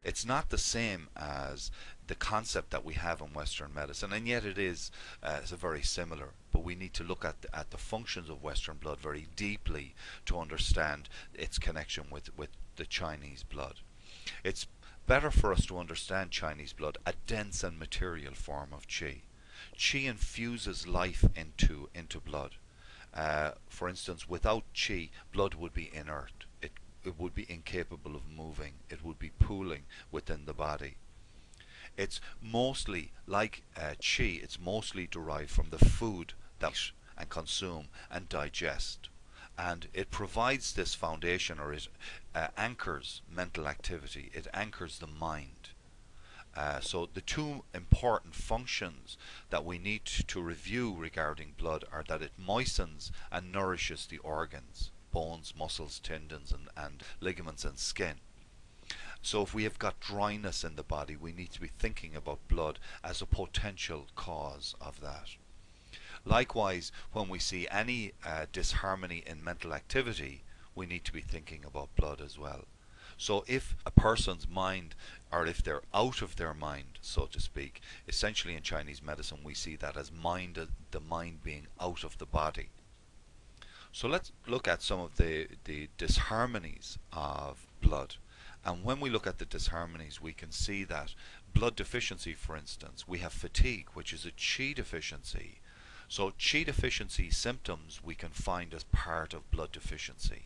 It's not the same as the concept that we have in Western medicine, and yet it is very similar. But we need to look at the functions of Western blood very deeply to understand its connection with the Chinese blood. It's better for us to understand Chinese blood, a dense and material form of qi. Qi infuses life into blood. For instance, without qi, blood would be inert. It would be incapable of moving. It would be pooling within the body. It's mostly like qi. It's mostly derived from the food that we eat and consume and digest, and it provides this foundation, or it anchors mental activity. It anchors the mind. So the two important functions that we need to review regarding blood are that it moistens and nourishes the organs, bones, muscles, tendons, and ligaments and skin. So if we have got dryness in the body, we need to be thinking about blood as a potential cause of that. Likewise, when we see any disharmony in mental activity, we need to be thinking about blood as well. So if a person's mind, or if they're out of their mind, so to speak, essentially in Chinese medicine we see that as the mind being out of the body. So let's look at some of the disharmonies of blood. And when we look at the disharmonies, we can see that blood deficiency, for instance, we have fatigue, which is a qi deficiency. So qi deficiency symptoms we can find as part of blood deficiency.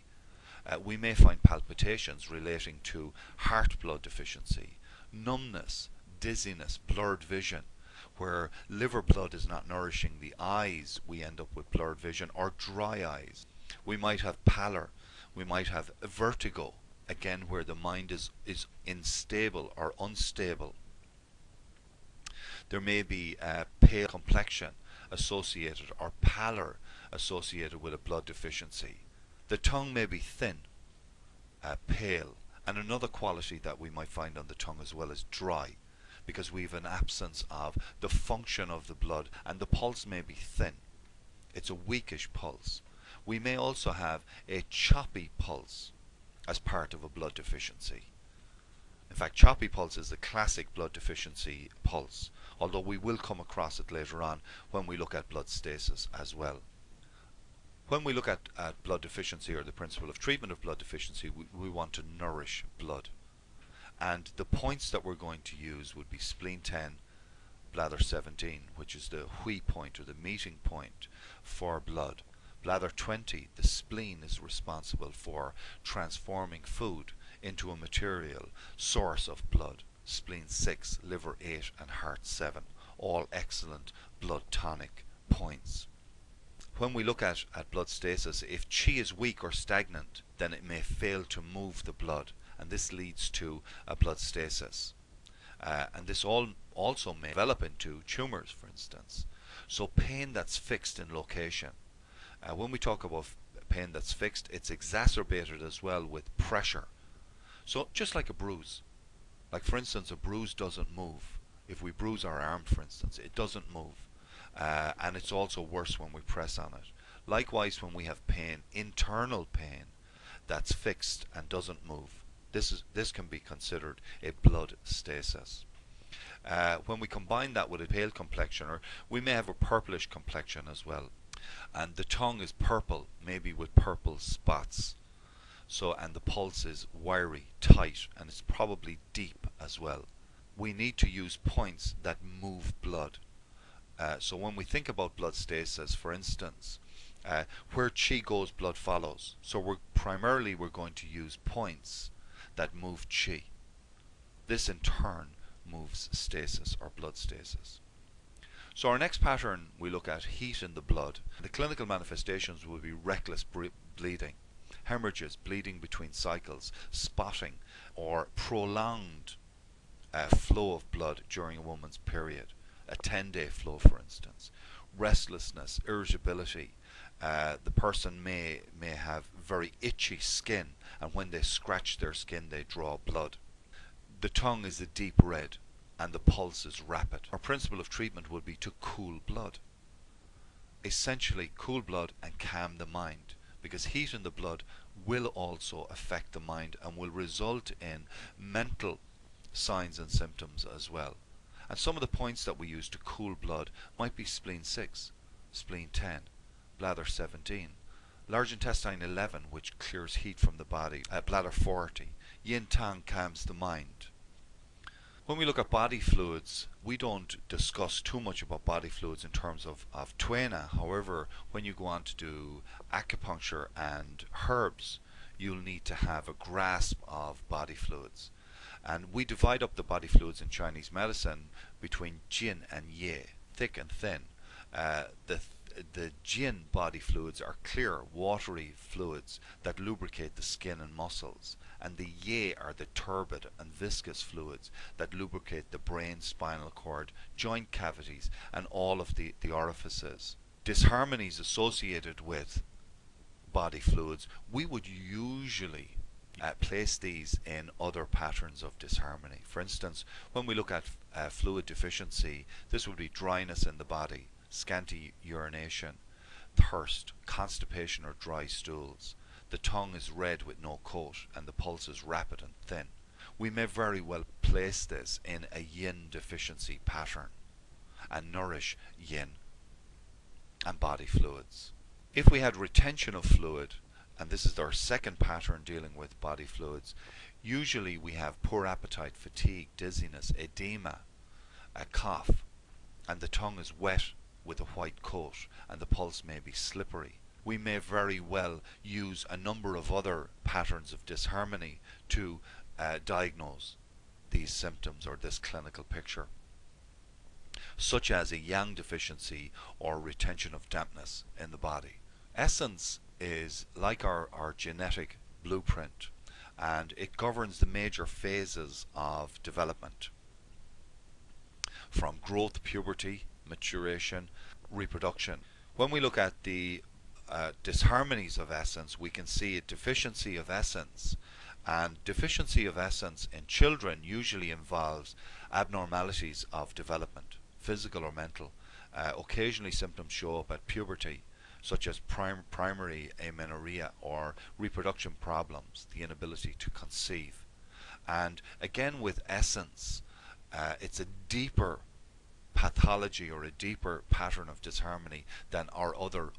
We may find palpitations relating to heart blood deficiency, numbness, dizziness, blurred vision. Where liver blood is not nourishing the eyes, we end up with blurred vision, or dry eyes. We might have pallor. We might have vertigo, again where the mind is unstable or unstable. There may be pale complexion associated, or pallor associated with a blood deficiency. The tongue may be thin, pale, and another quality that we might find on the tongue as well is dry, because we have an absence of the function of the blood, and the pulse may be thin. It's a weakish pulse. We may also have a choppy pulse as part of a blood deficiency. In fact, choppy pulse is the classic blood deficiency pulse, although we will come across it later on when we look at blood stasis as well. When we look at blood deficiency, or the principle of treatment of blood deficiency, we want to nourish blood. And the points that we're going to use would be spleen 10, bladder 17, which is the Hui point, or the meeting point for blood. Bladder 20, the spleen, is responsible for transforming food into a material source of blood. Spleen 6, liver 8, and heart 7, all excellent blood tonic points. When we look at blood stasis, if qi is weak or stagnant, then it may fail to move the blood, and this leads to a blood stasis. And this also may develop into tumours, for instance. So pain that's fixed in location. When we talk about pain that's fixed, it's exacerbated as well with pressure. So just like a bruise. Like for instance, a bruise doesn't move. If we bruise our arm, for instance, it doesn't move. And it's also worse when we press on it. Likewise, when we have pain, internal pain, that's fixed and doesn't move, this can be considered a blood stasis. When we combine that with a pale complexion, or we may have a purplish complexion as well, and the tongue is purple, maybe with purple spots, so, and the pulse is wiry, tight, and it's probably deep as well, we need to use points that move blood. So when we think about blood stasis, for instance, where qi goes, blood follows. So we're going to use points that move qi. This in turn moves stasis, or blood stasis. So our next pattern, we look at heat in the blood. The clinical manifestations will be reckless bleeding, hemorrhages, bleeding between cycles, spotting, or prolonged flow of blood during a woman's period. A 10-day flow, for instance. Restlessness, irritability. The person may have very itchy skin, and when they scratch their skin they draw blood. The tongue is a deep red, and the pulse is rapid. Our principle of treatment would be to cool blood. Essentially cool blood and calm the mind, because heat in the blood will also affect the mind and will result in mental signs and symptoms as well. And some of the points that we use to cool blood might be spleen 6, spleen 10, bladder 17, large intestine 11, which clears heat from the body, bladder 40, yin tang calms the mind. When we look at body fluids, we don't discuss too much about body fluids in terms of tuena. However, when you go on to do acupuncture and herbs, you'll need to have a grasp of body fluids. And we divide up the body fluids in Chinese medicine between jin and ye, thick and thin. The jin body fluids are clear, watery fluids that lubricate the skin and muscles, and the ye are the turbid and viscous fluids that lubricate the brain, spinal cord, joint cavities, and all of the orifices. Disharmonies associated with body fluids, we would usually place these in other patterns of disharmony. For instance, when we look at fluid deficiency, this would be dryness in the body, scanty urination, thirst, constipation or dry stools. The tongue is red with no coat and the pulse is rapid and thin. We may very well place this in a yin deficiency pattern and nourish yin and body fluids. If we had retention of fluid, and this is our second pattern dealing with body fluids, usually we have poor appetite, fatigue, dizziness, edema, a cough, and the tongue is wet with a white coat and the pulse may be slippery. We may very well use a number of other patterns of disharmony to diagnose these symptoms or this clinical picture, such as a yang deficiency or retention of dampness in the body. Essence is like our genetic blueprint, and it governs the major phases of development, from growth, puberty, maturation, reproduction. When we look at the disharmonies of essence, we can see a deficiency of essence, and deficiency of essence in children usually involves abnormalities of development, physical or mental. Occasionally symptoms show up at puberty, such as primary amenorrhea or reproduction problems, the inability to conceive. And again with essence, it's a deeper pathology or a deeper pattern of disharmony than our other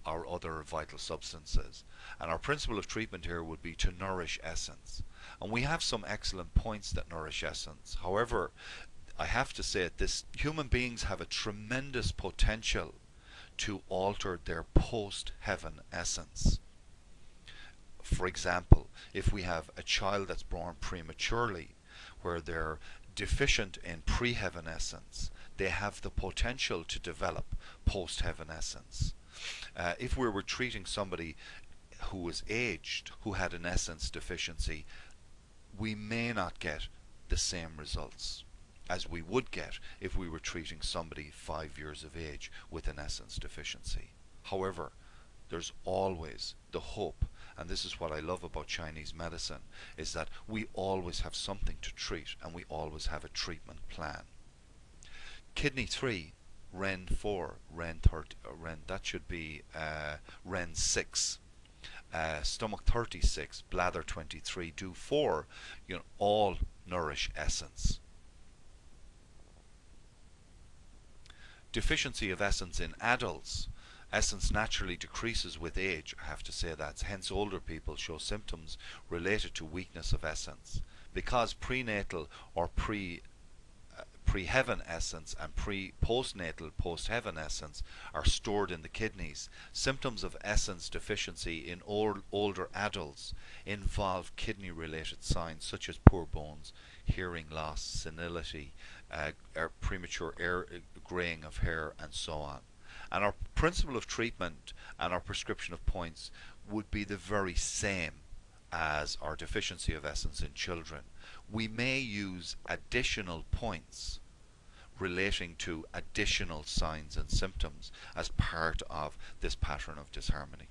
vital substances. And our principle of treatment here would be to nourish essence. And we have some excellent points that nourish essence. However, I have to say this, human beings have a tremendous potential to alter their post-heaven essence. For example, if we have a child that's born prematurely, where they're deficient in pre-heaven essence, they have the potential to develop post-heaven essence. If we were treating somebody who was aged, who had an essence deficiency, we may not get the same results as we would get if we were treating somebody 5 years of age with an essence deficiency. However, there's always the hope, and this is what I love about Chinese medicine, is that we always have something to treat and we always have a treatment plan. Kidney 3, Ren 4, Ren 30, that should be Ren 6, stomach 36, bladder 23, do 4, all nourish essence. Deficiency of essence in adults. Essence naturally decreases with age, I have to say that. Hence older people show symptoms related to weakness of essence. Because prenatal or pre-heaven essence and postnatal post-heaven essence are stored in the kidneys, symptoms of essence deficiency in older adults involve kidney-related signs such as poor bones, hearing loss, senility, premature graying of hair, and so on. And our principle of treatment and our prescription of points would be the very same as our deficiency of essence in children. We may use additional points relating to additional signs and symptoms as part of this pattern of disharmony.